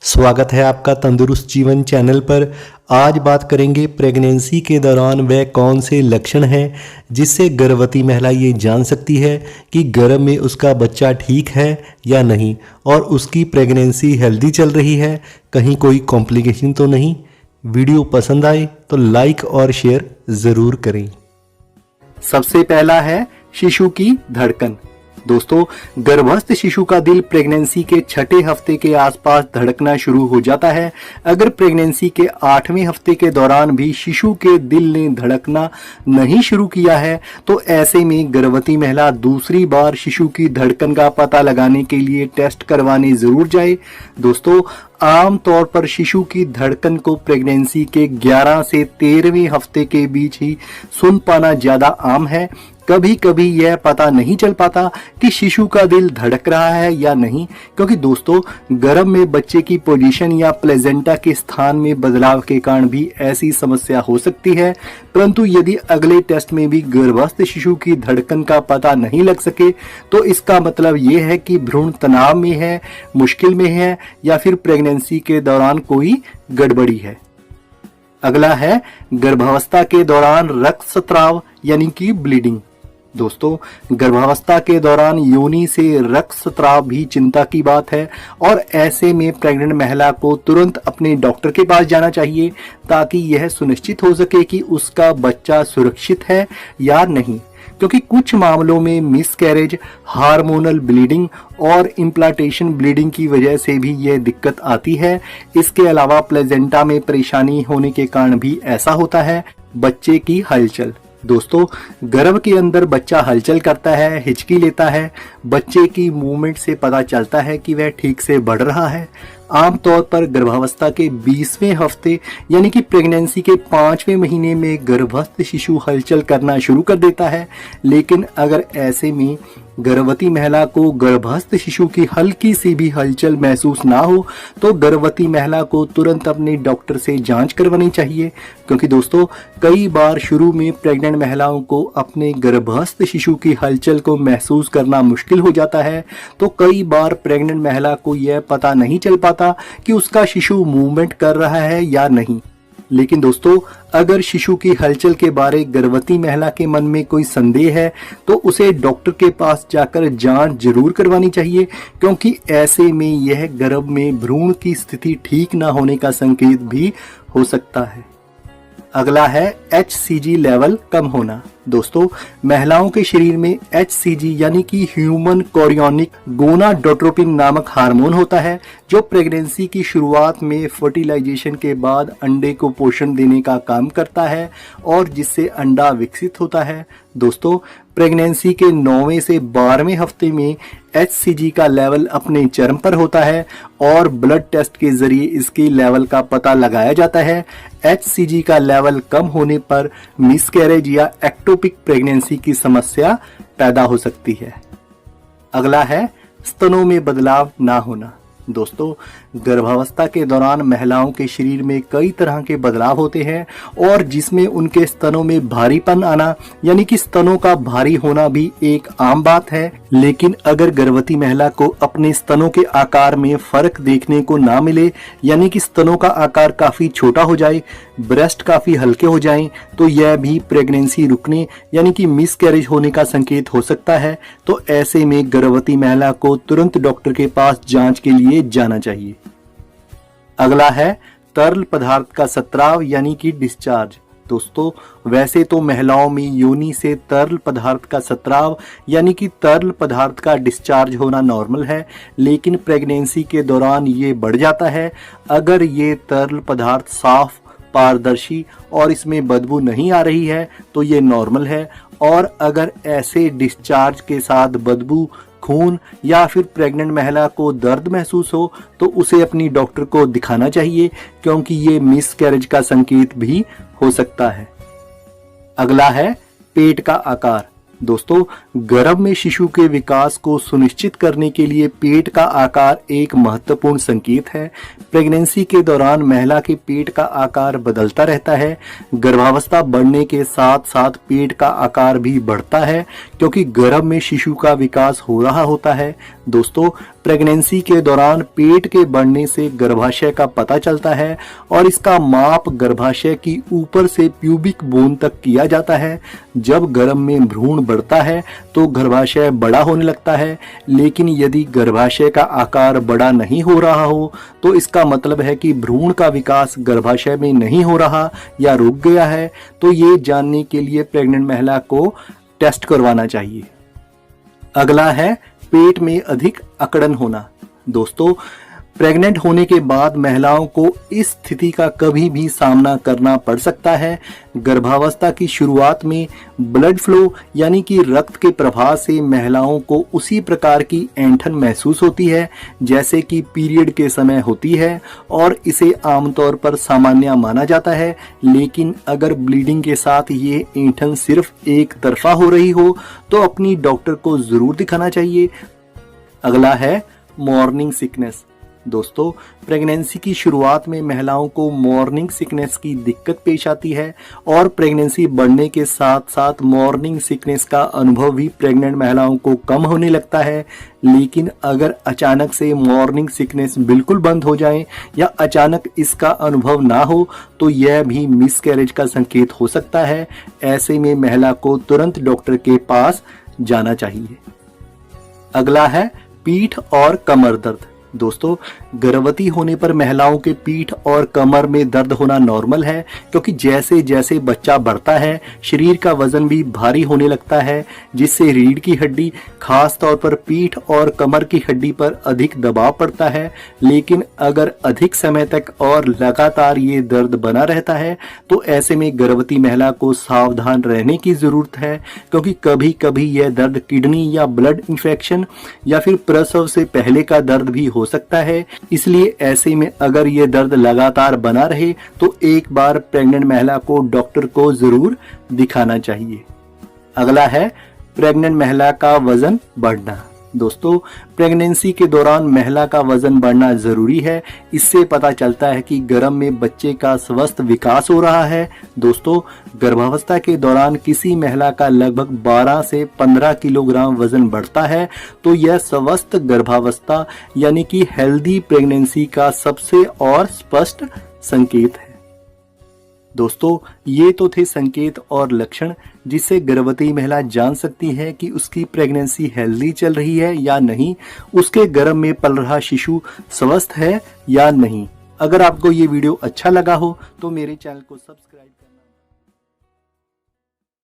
स्वागत है आपका तंदुरुस्त जीवन चैनल पर। आज बात करेंगे प्रेगनेंसी के दौरान वह कौन से लक्षण हैं जिससे गर्भवती महिला ये जान सकती है कि गर्भ में उसका बच्चा ठीक है या नहीं और उसकी प्रेगनेंसी हेल्दी चल रही है, कहीं कोई कॉम्प्लिकेशन तो नहीं। वीडियो पसंद आए तो लाइक और शेयर ज़रूर करें। सबसे पहला है शिशु की धड़कन। दोस्तों, गर्भस्थ शिशु का दिल प्रेगनेंसी के छठे हफ्ते के आसपास धड़कना शुरू हो जाता है। अगर प्रेगनेंसी के 8वें हफ्ते के दौरान भी शिशु के दिल ने धड़कना नहीं शुरू किया है तो ऐसे में गर्भवती महिला दूसरी बार शिशु की धड़कन का पता लगाने के लिए टेस्ट करवाने जरूर जाए। दोस्तों, आम तौर पर शिशु की धड़कन को प्रेगनेंसी के 11 से 13वें हफ्ते के बीच ही सुन पाना ज्यादा आम है। कभी कभी यह पता नहीं चल पाता कि शिशु का दिल धड़क रहा है या नहीं, क्योंकि दोस्तों गर्भ में बच्चे की पोजीशन या प्लेजेंटा के स्थान में बदलाव के कारण भी ऐसी समस्या हो सकती है। परंतु यदि अगले टेस्ट में भी गर्भस्थ शिशु की धड़कन का पता नहीं लग सके तो इसका मतलब यह है कि भ्रूण तनाव में है, मुश्किल में है या फिर प्रेगनेंसी के दौरान कोई गड़बड़ी है। अगला है गर्भावस्था के दौरान रक्तस्राव यानी कि ब्लीडिंग। दोस्तों, गर्भावस्था के दौरान योनि से रक्तस्राव भी चिंता की बात है और ऐसे में प्रेग्नेंट महिला को तुरंत अपने डॉक्टर के पास जाना चाहिए ताकि यह सुनिश्चित हो सके कि उसका बच्चा सुरक्षित है या नहीं, क्योंकि कुछ मामलों में मिसकैरेज, हार्मोनल ब्लीडिंग और इम्प्लांटेशन ब्लीडिंग की वजह से भी यह दिक्कत आती है। इसके अलावा प्लेजेंटा में परेशानी होने के कारण भी ऐसा होता है। बच्चे की हलचल। दोस्तों, गर्भ के अंदर बच्चा हलचल करता है, हिचकी लेता है। बच्चे की मूवमेंट से पता चलता है कि वह ठीक से बढ़ रहा है। आमतौर पर गर्भावस्था के 20वें हफ्ते यानी कि प्रेगनेंसी के 5वें महीने में गर्भस्थ शिशु हलचल करना शुरू कर देता है। लेकिन अगर ऐसे में गर्भवती महिला को गर्भस्थ शिशु की हल्की सी भी हलचल महसूस ना हो तो गर्भवती महिला को तुरंत अपने डॉक्टर से जांच करवानी चाहिए, क्योंकि दोस्तों कई बार शुरू में प्रेग्नेंट महिलाओं को अपने गर्भस्थ शिशु की हलचल को महसूस करना मुश्किल हो जाता है। तो कई बार प्रेग्नेंट महिला को यह पता नहीं चल पाता कि उसका शिशु मूवमेंट कर रहा है या नहीं। लेकिन दोस्तों, अगर शिशु की हलचल के बारे गर्भवती महिला के मन में कोई संदेह है तो उसे डॉक्टर के पास जाकर जांच जरूर करवानी चाहिए, क्योंकि ऐसे में यह गर्भ में भ्रूण की स्थिति ठीक ना होने का संकेत भी हो सकता है। अगला है HCG लेवल कम होना। दोस्तों, महिलाओं के शरीर में HCG यानी कि ह्यूमन कोरियोनिक गोनाडोट्रोपिन नामक हार्मोन होता है, जो प्रेगनेंसी की शुरुआत में फर्टिलाइजेशन के बाद अंडे को पोषण देने का काम करता है और जिससे अंडा विकसित होता है। दोस्तों, प्रेगनेंसी के 9वें से 12वें हफ्ते में HCG का लेवल अपने चरम पर होता है और ब्लड टेस्ट के जरिए इसके लेवल का पता लगाया जाता है। HCG का लेवल कम होने पर मिसकैरेज या एक्टोपिक प्रेगनेंसी की समस्या पैदा हो सकती है। अगला है स्तनों में बदलाव ना होना। दोस्तों, गर्भावस्था के दौरान महिलाओं के शरीर में कई तरह के बदलाव होते हैं और जिसमें उनके स्तनों में भारीपन आना यानी कि स्तनों का भारी होना भी एक आम बात है। लेकिन अगर गर्भवती महिला को अपने स्तनों के आकार में फर्क देखने को ना मिले यानी कि स्तनों का आकार काफी छोटा हो जाए, ब्रेस्ट काफी हल्के हो जाएं, तो यह भी प्रेगनेंसी रुकने यानी कि मिसकैरेज होने का संकेत हो सकता है। तो ऐसे में गर्भवती महिला को तुरंत डॉक्टर के पास जांच के लिए जाना चाहिए। अगला है तरल पदार्थ का स्राव यानी कि डिस्चार्ज। दोस्तों, वैसे तो महिलाओं में योनि से तरल पदार्थ का स्राव यानी कि तरल पदार्थ का डिस्चार्ज होना नॉर्मल है, लेकिन प्रेगनेंसी के दौरान ये बढ़ जाता है। अगर ये तरल पदार्थ साफ, पारदर्शी और इसमें बदबू नहीं आ रही है तो ये नॉर्मल है, और अगर ऐसे डिस्चार्ज के साथ बदबू, खून या फिर प्रेग्नेंट महिला को दर्द महसूस हो तो उसे अपनी डॉक्टर को दिखाना चाहिए, क्योंकि ये मिसकैरेज का संकेत भी हो सकता है। अगला है पेट का आकार। दोस्तों, गर्भ में शिशु के विकास को सुनिश्चित करने के लिए पेट का आकार एक महत्वपूर्ण संकेत है। प्रेगनेंसी के दौरान महिला के पेट का आकार बदलता रहता है। गर्भावस्था बढ़ने के साथ साथ पेट का आकार भी बढ़ता है, क्योंकि गर्भ में शिशु का विकास हो रहा होता है। दोस्तों, प्रेगनेंसी के दौरान पेट के बढ़ने से गर्भाशय का पता चलता है और इसका माप गर्भाशय की ऊपर से प्यूबिक बोन तक किया जाता है। जब गर्भ में भ्रूण बढ़ता है तो गर्भाशय बड़ा होने लगता है, लेकिन यदि गर्भाशय का आकार बड़ा नहीं हो रहा हो तो इसका मतलब है कि भ्रूण का विकास गर्भाशय में नहीं हो रहा या रुक गया है। तो ये जानने के लिए प्रेग्नेंट महिला को टेस्ट करवाना चाहिए। अगला है पेट में अधिक अकड़न होना। दोस्तों, प्रेग्नेंट होने के बाद महिलाओं को इस स्थिति का कभी भी सामना करना पड़ सकता है। गर्भावस्था की शुरुआत में ब्लड फ्लो यानी कि रक्त के प्रवाह से महिलाओं को उसी प्रकार की ऐंठन महसूस होती है जैसे कि पीरियड के समय होती है और इसे आमतौर पर सामान्य माना जाता है। लेकिन अगर ब्लीडिंग के साथ ये ऐंठन सिर्फ एक तरफा हो रही हो तो अपनी डॉक्टर को जरूर दिखाना चाहिए। अगला है मॉर्निंग सिकनेस। दोस्तों, प्रेगनेंसी की शुरुआत में महिलाओं को मॉर्निंग सिकनेस की दिक्कत पेश आती है और प्रेगनेंसी बढ़ने के साथ साथ मॉर्निंग सिकनेस का अनुभव भी प्रेग्नेंट महिलाओं को कम होने लगता है। लेकिन अगर अचानक से मॉर्निंग सिकनेस बिल्कुल बंद हो जाए या अचानक इसका अनुभव ना हो तो यह भी मिसकैरेज का संकेत हो सकता है। ऐसे में महिला को तुरंत डॉक्टर के पास जाना चाहिए। अगला है पीठ और कमर दर्द। दोस्तों, गर्भवती होने पर महिलाओं के पीठ और कमर में दर्द होना नॉर्मल है, क्योंकि जैसे जैसे बच्चा बढ़ता है शरीर का वजन भी भारी होने लगता है, जिससे रीढ़ की हड्डी खास तौर पर पीठ और कमर की हड्डी पर अधिक दबाव पड़ता है। लेकिन अगर अधिक समय तक और लगातार ये दर्द बना रहता है तो ऐसे में गर्भवती महिला को सावधान रहने की जरूरत है, क्योंकि कभी कभी यह दर्द किडनी या ब्लड इंफेक्शन या फिर प्रसव से पहले का दर्द भी हो सकता है। इसलिए ऐसे में अगर ये दर्द लगातार बना रहे तो एक बार प्रेग्नेंट महिला को डॉक्टर को जरूर दिखाना चाहिए। अगला है प्रेग्नेंट महिला का वजन बढ़ना। दोस्तों, प्रेगनेंसी के दौरान महिला का वजन बढ़ना जरूरी है। इससे पता चलता है कि गर्भ में बच्चे का स्वस्थ विकास हो रहा है। दोस्तों, गर्भावस्था के दौरान किसी महिला का लगभग 12 से 15 किलोग्राम वजन बढ़ता है तो यह स्वस्थ गर्भावस्था यानी कि हेल्दी प्रेगनेंसी का सबसे और स्पष्ट संकेत है। दोस्तों, ये तो थे संकेत और लक्षण जिससे गर्भवती महिला जान सकती है कि उसकी प्रेगनेंसी हेल्दी चल रही है या नहीं, उसके गर्भ में पल रहा शिशु स्वस्थ है या नहीं। अगर आपको ये वीडियो अच्छा लगा हो तो मेरे चैनल को सब्सक्राइब